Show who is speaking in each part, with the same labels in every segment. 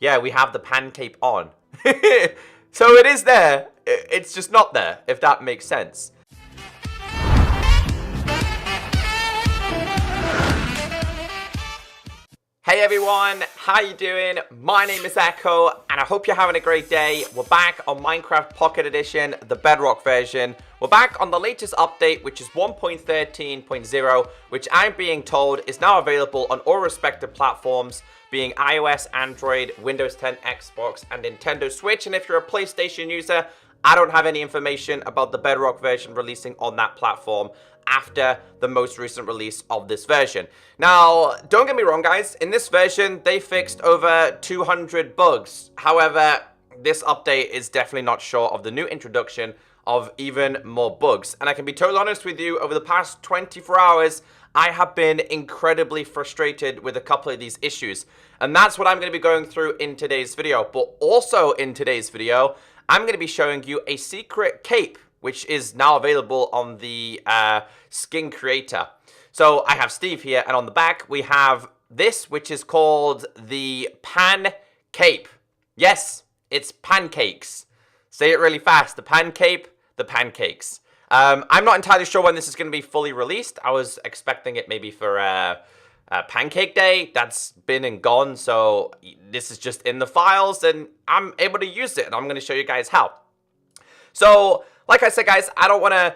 Speaker 1: yeah, we have the pancake on. So it is there. It's just not there, if that makes sense. Hey everyone, how you doing? My name is Echo, and I hope you're having a great day. We're back on Minecraft Pocket Edition, the Bedrock version. We're back on the latest update, which is 1.13.0, which I'm being told is now available on all respective platforms, being iOS, Android, Windows 10, Xbox, and Nintendo Switch. And if you're a PlayStation user, I don't have any information about the Bedrock version releasing on that platform after the most recent release of this version. Now, don't get me wrong, guys. In this version, they fixed over 200 bugs. However, this update is definitely not short of the new introduction of even more bugs. And I can be totally honest with you, over the past 24 hours, I have been incredibly frustrated with a couple of these issues. And that's what I'm going to be going through in today's video. But also in today's video, I'm going to be showing you a secret cape, which is now available on the skin creator. So I have Steve here, and on the back we have this, which is called the Pancake. Yes, it's pancakes. Say it really fast. The Pancake, the pancakes. I'm not entirely sure when this is going to be fully released. I was expecting it maybe for Pancake Day. That's been and gone, so this is just in the files, and I'm able to use it, and I'm going to show you guys how. So, like I said, guys, I don't want to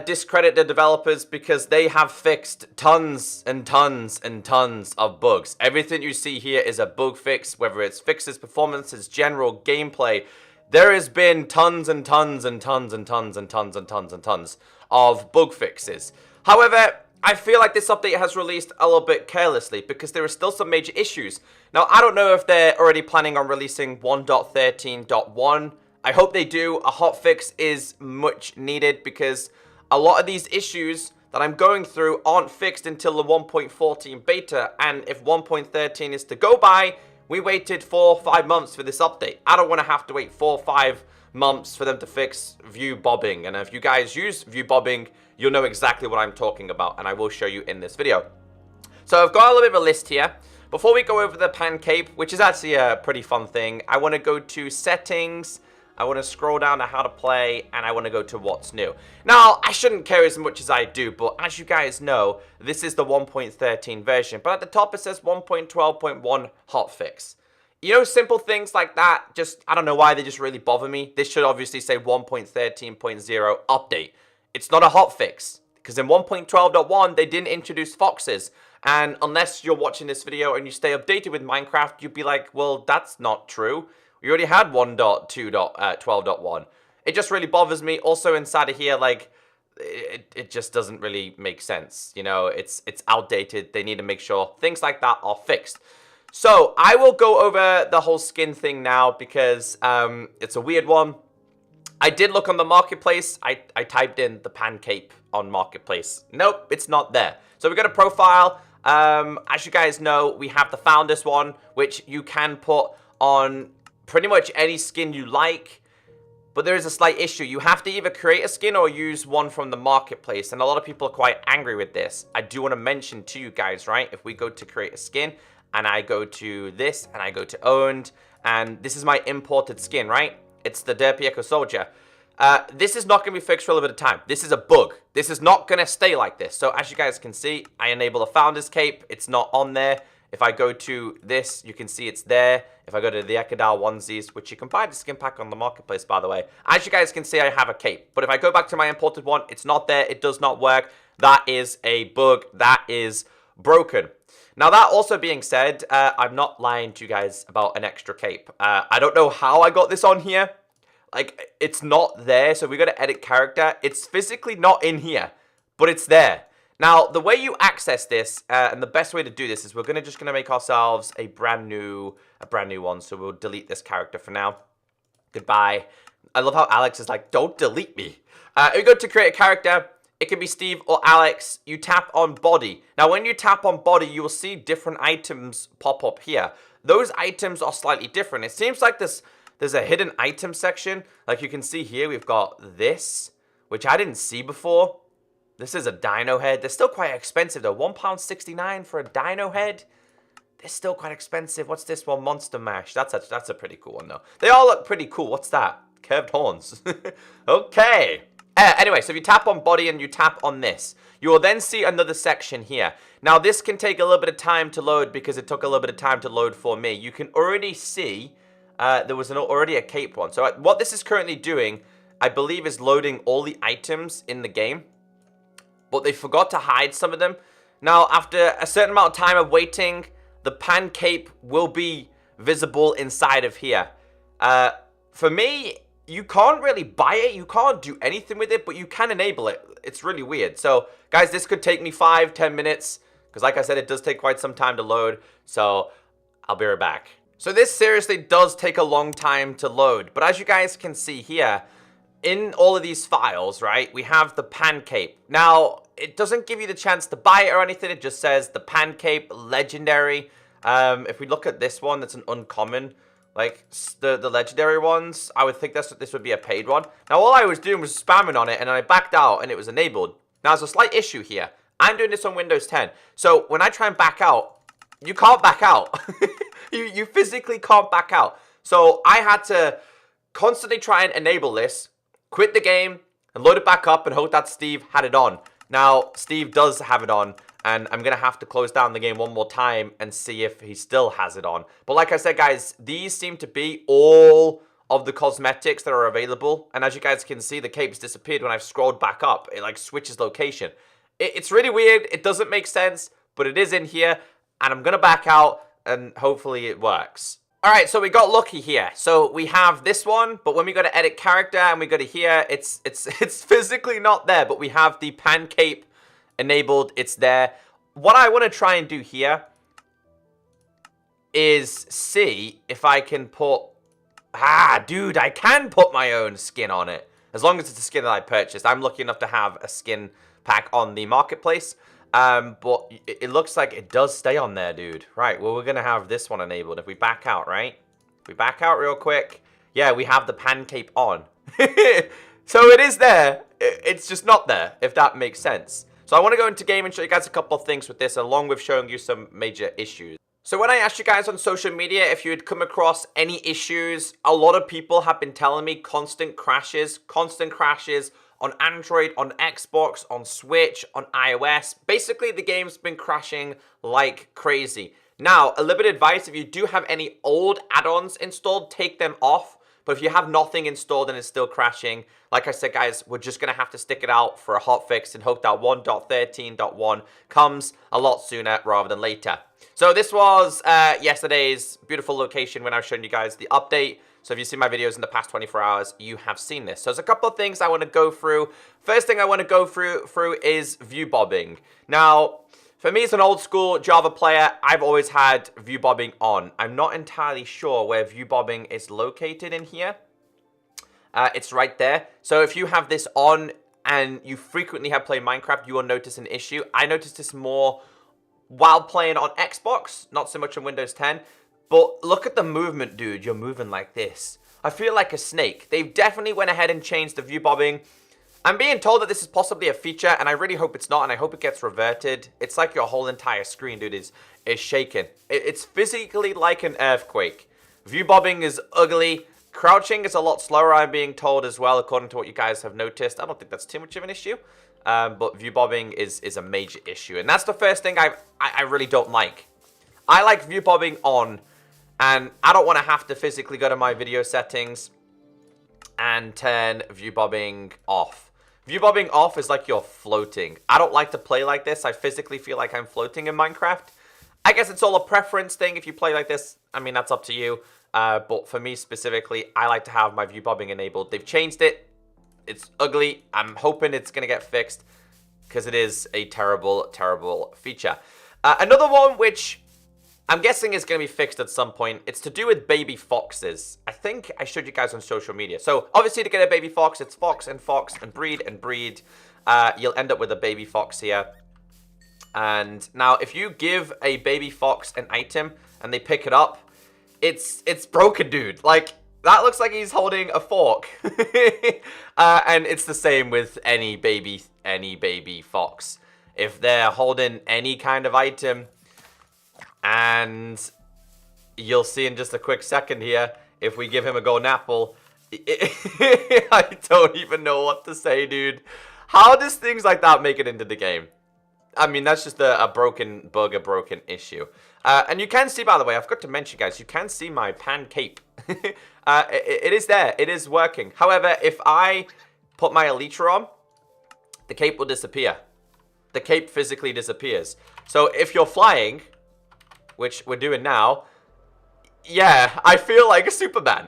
Speaker 1: discredit the developers because they have fixed tons and tons and tons of bugs. Everything you see here is a bug fix, whether it's fixes, performances, general gameplay. There has been tons and tons and tons and tons and tons and tons and tons of bug fixes. However, I feel like this update has released a little bit carelessly because there are still some major issues. Now, I don't know if they're already planning on releasing 1.13.1. I hope they do. A hotfix is much needed because a lot of these issues that I'm going through aren't fixed until the 1.14 beta. And if 1.13 is to go by, we waited 4 or 5 months for this update. I don't want to have to wait 4 or 5 months for them to fix view bobbing. And if you guys use view bobbing, you'll know exactly what I'm talking about. And I will show you in this video. So I've got a little bit of a list here. Before we go over the pancake, which is actually a pretty fun thing, I want to go to settings. I want to scroll down to how to play, and I want to go to what's new. Now, I shouldn't care as much as I do, but as you guys know, this is the 1.13 version. But at the top, it says 1.12.1 hotfix. You know, simple things like that, just, I don't know why they just really bother me. This should obviously say 1.13.0 update. It's not a hotfix, because in 1.12.1, they didn't introduce foxes. And unless you're watching this video and you stay updated with Minecraft, you'd be like, well, that's not true. We already had 1.2.12.1. It just really bothers me. Also inside of here, like, it just doesn't really make sense. You know, it's outdated. They need to make sure things like that are fixed. So I will go over the whole skin thing now because it's a weird one. I did look on the marketplace. I typed in the pancake on marketplace. Nope, it's not there. So we got a profile. As you guys know, we have the founders one, which you can put on pretty much any skin you like, but there is a slight issue. You have to either create a skin or use one from the marketplace, and a lot of people are quite angry with this. I do want to mention to you guys, right, if we go to create a skin, and I go to this, and I go to owned, and this is my imported skin, right? It's the Derpy Echo Soldier. This is not going to be fixed for a little bit of time. This is a bug. This is not going to stay like this. So as you guys can see, I enable the founder's cape. It's not on there. If I go to this, you can see it's there. If I go to the ECKOSOLDIER onesies, which you can buy the skin pack on the marketplace, by the way. As you guys can see, I have a cape. But if I go back to my imported one, it's not there. It does not work. That is a bug. That is broken. Now, that also being said, I'm not lying to you guys about an extra cape. I don't know how I got this on here. Like, it's not there. So we got to edit character. It's physically not in here, but it's there. Now, the way you access this, and the best way to do this is we're just gonna make ourselves a brand new one. So we'll delete this character for now. Goodbye. I love how Alex is like, don't delete me. If you go to create a character, it can be Steve or Alex. You tap on body. Now, when you tap on body, you will see different items pop up here. Those items are slightly different. It seems like there's a hidden item section. Like you can see here, we've got this, which I didn't see before. This is a dino head. They're still quite expensive though. £1.69 for a dino head. they're still quite expensive. What's this one? Monster Mash. That's a pretty cool one, though. They all look pretty cool. What's that? Curved horns. Okay. Anyway, so if you tap on body and you tap on this, you will then see another section here. Now, this can take a little bit of time to load because it took a little bit of time to load for me. You can already see there was already a cape one. So what this is currently doing, I believe, is loading all the items in the game. But they forgot to hide some of them. Now, after a certain amount of time of waiting, the pan cape will be visible inside of here. For me, you can't really buy it. You can't do anything with it, but you can enable it. It's really weird. So, guys, this could take me 5-10 minutes. Because, like I said, it does take quite some time to load. So, I'll be right back. So, this seriously does take a long time to load. But as you guys can see here, in all of these files, right, we have the pan cape. Now, it doesn't give you the chance to buy it or anything. It just says the pan cape, legendary. If we look at this one, that's an uncommon. Like, the legendary ones, I would think this would be a paid one. Now, all I was doing was spamming on it, and then I backed out, and it was enabled. Now, there's a slight issue here. I'm doing this on Windows 10. So, when I try and back out, you can't back out. you physically can't back out. So, I had to constantly try and enable this, quit the game, and load it back up, and hope that Steve had it on. Now, Steve does have it on. And I'm going to have to close down the game one more time and see if he still has it on. But like I said, guys, these seem to be all of the cosmetics that are available. And as you guys can see, the cape's disappeared when I've scrolled back up. It like switches location. It's really weird. It doesn't make sense, but it is in here. And I'm going to back out and hopefully it works. Alright, so we got lucky here. So we have this one, but when we go to edit character and we go to here, it's physically not there. But we have the pan cape enabled. It's there. What I want to try and do here is see if I can put... dude, I can put my own skin on it. As long as it's a skin that I purchased. I'm lucky enough to have a skin pack on the marketplace. But it looks like it does stay on there, dude. Right, well, we're going to have this one enabled. If we back out, right? If we back out real quick. Yeah, we have the pan cape on. So it is there. It's just not there, if that makes sense. So I want to go into game and show you guys a couple of things with this, along with showing you some major issues. So when I asked you guys on social media if you had come across any issues, a lot of people have been telling me constant crashes on Android, on Xbox, on Switch, on iOS. Basically, the game's been crashing like crazy. Now, a little bit of advice, if you do have any old add-ons installed, take them off. But if you have nothing installed and it's still crashing, like I said, guys, we're just going to have to stick it out for a hotfix and hope that 1.13.1 comes a lot sooner rather than later. So this was yesterday's beautiful location when I was showing you guys the update. So if you've seen my videos in the past 24 hours, you have seen this. So there's a couple of things I want to go through. First thing I want to go through is view bobbing. Now, for me as an old school Java player, I've always had view bobbing on. I'm not entirely sure where view bobbing is located in here. It's right there. So if you have this on and you frequently have played Minecraft, you will notice an issue. I noticed this more while playing on Xbox, not so much on Windows 10. But look at the movement, dude. You're moving like this. I feel like a snake. They've definitely went ahead and changed the view bobbing. I'm being told that this is possibly a feature, and I really hope it's not, and I hope it gets reverted. It's like your whole entire screen, dude, is shaking. It's physically like an earthquake. View bobbing is ugly. Crouching is a lot slower, I'm being told as well, according to what you guys have noticed. I don't think that's too much of an issue, but view bobbing is a major issue. And that's the first thing I really don't like. I like view bobbing on, and I don't want to have to physically go to my video settings and turn view bobbing off. View bobbing off is like you're floating. I don't like to play like this. I physically feel like I'm floating in Minecraft. I guess it's all a preference thing. If you play like this, I mean, that's up to you. But for me specifically, I like to have my view bobbing enabled. They've changed it. It's ugly. I'm hoping it's going to get fixed because it is a terrible, terrible feature. Another one which I'm guessing is going to be fixed at some point. It's to do with baby foxes. I think I showed you guys on social media. So obviously to get a baby fox, it's fox and breed and breed. You'll end up with a baby fox here. And now if you give a baby fox an item and they pick it up, it's broken, dude. Like, that looks like he's holding a fork. And it's the same with any baby fox. If they're holding any kind of item, And you'll see in just a quick second here, if we give him a golden apple, I don't even know what to say, dude. How does things like that make it into the game? I mean, that's just a broken bug, a broken issue. And you can see, by the way, I forgot to mention, guys, you can see my Pancake. It is there. It is working. However, if I put my elytra on, the cape will disappear. The cape physically disappears. So if you're flying, which we're doing now, yeah, I feel like a Superman.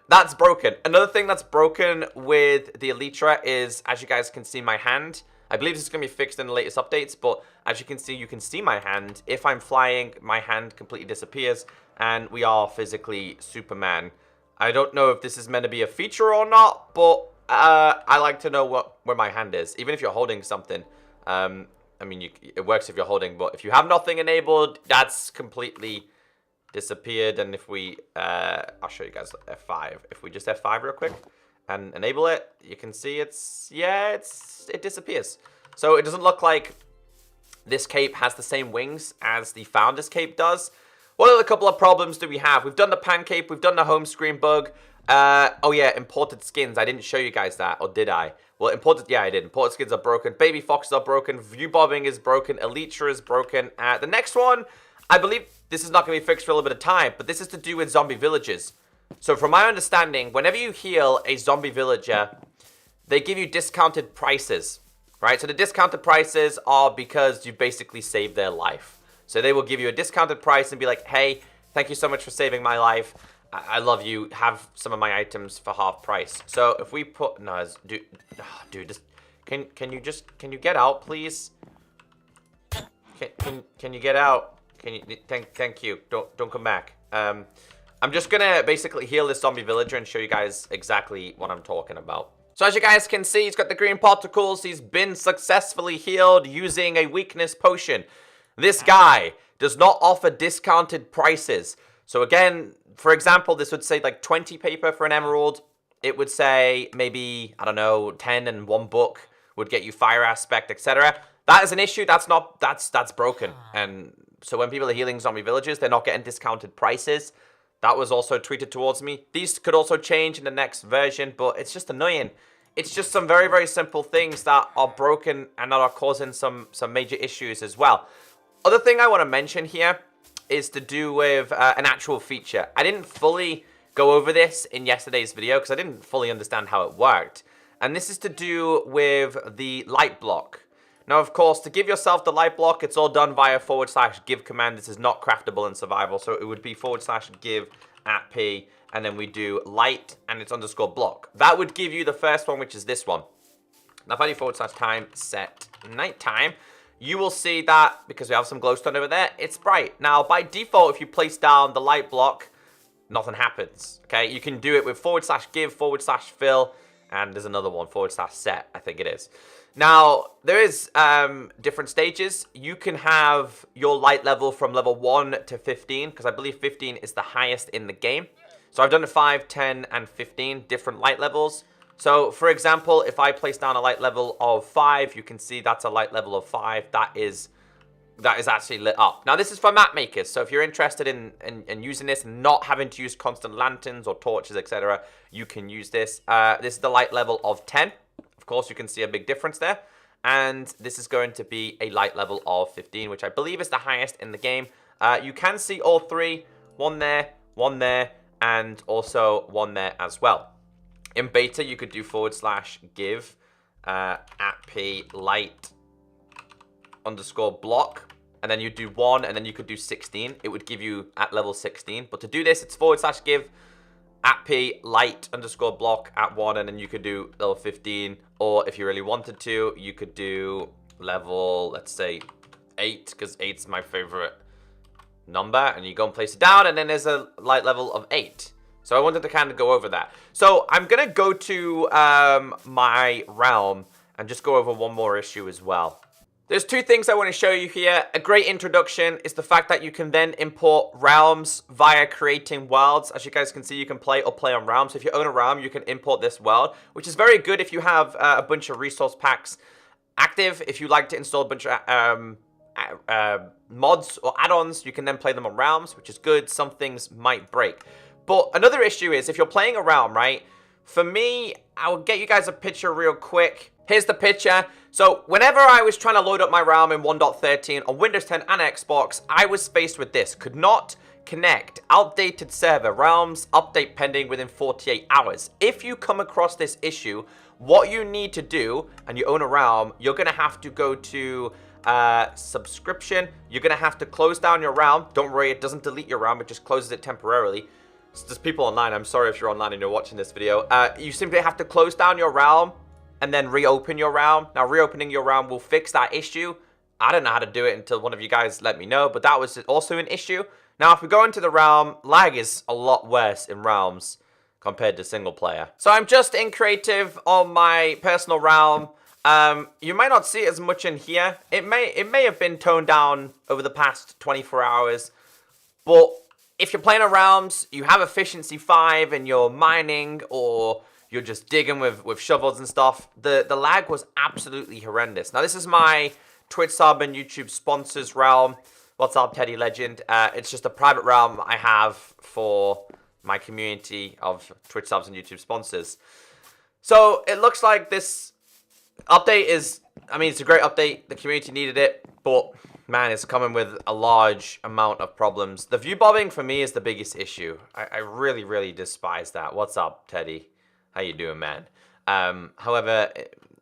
Speaker 1: That's broken. Another thing that's broken with the elytra is, as you guys can see, my hand. I believe this is going to be fixed in the latest updates, but as you can see my hand. If I'm flying, my hand completely disappears, and we are physically Superman. I don't know if this is meant to be a feature or not, but I like to know where my hand is, even if you're holding something. I mean, it works if you're holding, but if you have nothing enabled, that's completely disappeared. And if we, I'll show you guys F5. If we just F5 real quick and enable it, you can see it disappears. So it doesn't look like this cape has the same wings as the Founder's cape does. What other couple of problems do we have? We've done the Pancake, we've done the home screen bug. Oh yeah, imported skins. I didn't show you guys that, or did I? Well, yeah, I did. Imported skins are broken. Baby foxes are broken. View bobbing is broken. Elytra is broken. The next one, I believe this is not going to be fixed for a little bit of time, but this is to do with zombie villages. So from my understanding, whenever you heal a zombie villager, they give you discounted prices, right? So the discounted prices are because you basically saved their life. So they will give you a discounted price and be like, hey, thank you so much for saving my life. I love you. Have some of my items for half price. So if we put, no, dude, just, can you get out, please? Can you get out? Can you, thank you. Don't come back. I'm just gonna basically heal this zombie villager and show you guys exactly what I'm talking about. So as you guys can see, he's got the green particles. He's been successfully healed using a weakness potion. This guy does not offer discounted prices. So again, for example, this would say like 20 paper for an emerald. It would say maybe, I don't know, 10 and 1 book would get you fire aspect, etc. That is an issue. That's broken. And so when people are healing zombie villages, they're not getting discounted prices. That was also tweeted towards me. These could also change in the next version, but it's just annoying. It's just some very, very simple things that are broken and that are causing some major issues as well. Other thing I want to mention here is to do with an actual feature. I didn't fully go over this in yesterday's video because I didn't fully understand how it worked. And this is to do with the light block. Now, of course, to give yourself the light block, it's all done via /give command. This is not craftable in survival, so it would be /give at P, and then we do light, and it's _block. That would give you the first one, which is this one. Now, if I do /time set nighttime, you will see that, because we have some glowstone over there, it's bright. Now, by default, if you place down the light block, nothing happens, okay? You can do it with /give, /fill, and there's another one, /set, I think it is. Now, there is different stages. You can have your light level from level 1 to 15, because I believe 15 is the highest in the game. So I've done 5, 10, and 15 different light levels. So, for example, if I place down a light level of 5, you can see that's a light level of 5. That is actually lit up. Now, this is for map makers, so if you're interested in using this and not having to use constant lanterns or torches, etc., you can use this. This is the light level of 10. Of course, you can see a big difference there. And this is going to be a light level of 15, which I believe is the highest in the game. You can see all three, one there, and also one there as well. In beta, you could do /give at P light _block, and then you do 1, and then you could do 16. It would give you at level 16. But to do this, it's /give at P light _block at 1, and then you could do level 15. Or if you really wanted to, you could do level, let's say, 8, because 8's my favorite number. And you go and place it down, and then there's a light level of 8. So I wanted to kind of go over that. So I'm going to go to my realm and just go over one more issue as well. There's two things I want to show you here. A great introduction is the fact that you can then import realms via creating worlds. As you guys can see, you can play or play on realms. If you own a realm, you can import this world, which is very good if you have a bunch of resource packs active. If you like to install a bunch of mods or add-ons, you can then play them on realms, which is good. Some things might break. But another issue is if you're playing a realm, right? For me, I'll get you guys a picture real quick. Here's the picture. So whenever I was trying to load up my realm in 1.13 on Windows 10 and Xbox, I was faced with this. Could not connect. Outdated server. Realms update pending within 48 hours. If you come across this issue, what you need to do, and you own a realm, you're going to have to go to subscription. You're going to have to close down your realm. Don't worry, it doesn't delete your realm. It just closes it temporarily. So there's people online. I'm sorry if you're online and you're watching this video. You simply have to close down your realm and then reopen your realm. Now, reopening your realm will fix that issue. I don't know how to do it until one of you guys let me know, but that was also an issue. Now, if we go into the realm, lag is a lot worse in realms compared to single player. So I'm just in creative on my personal realm. You might not see it as much in here. It may have been toned down over the past 24 hours, but if you're playing on realms, you have efficiency 5 and you're mining or you're just digging with shovels and stuff, the lag was absolutely horrendous. Now, this is my Twitch sub and YouTube sponsors realm. What's up, Teddy Legend? It's just a private realm I have for my community of Twitch subs and YouTube sponsors. So it looks like this update is, I mean, it's a great update. The community needed it, but man, it's coming with a large amount of problems. The view bobbing for me is the biggest issue. I really, really despise that. What's up, Teddy? How you doing, man? However,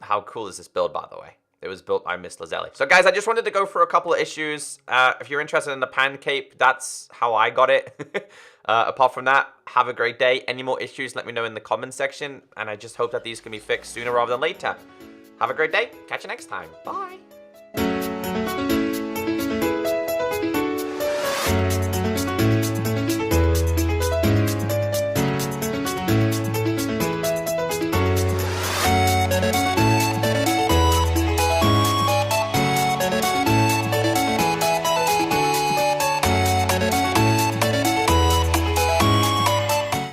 Speaker 1: how cool is this build, by the way? It was built by Miss Lazelli. So, guys, I just wanted to go through a couple of issues. If you're interested in the pancake, that's how I got it. Apart from that, have a great day. Any more issues, let me know in the comment section. And I just hope that these can be fixed sooner rather than later. Have a great day. Catch you next time. Bye.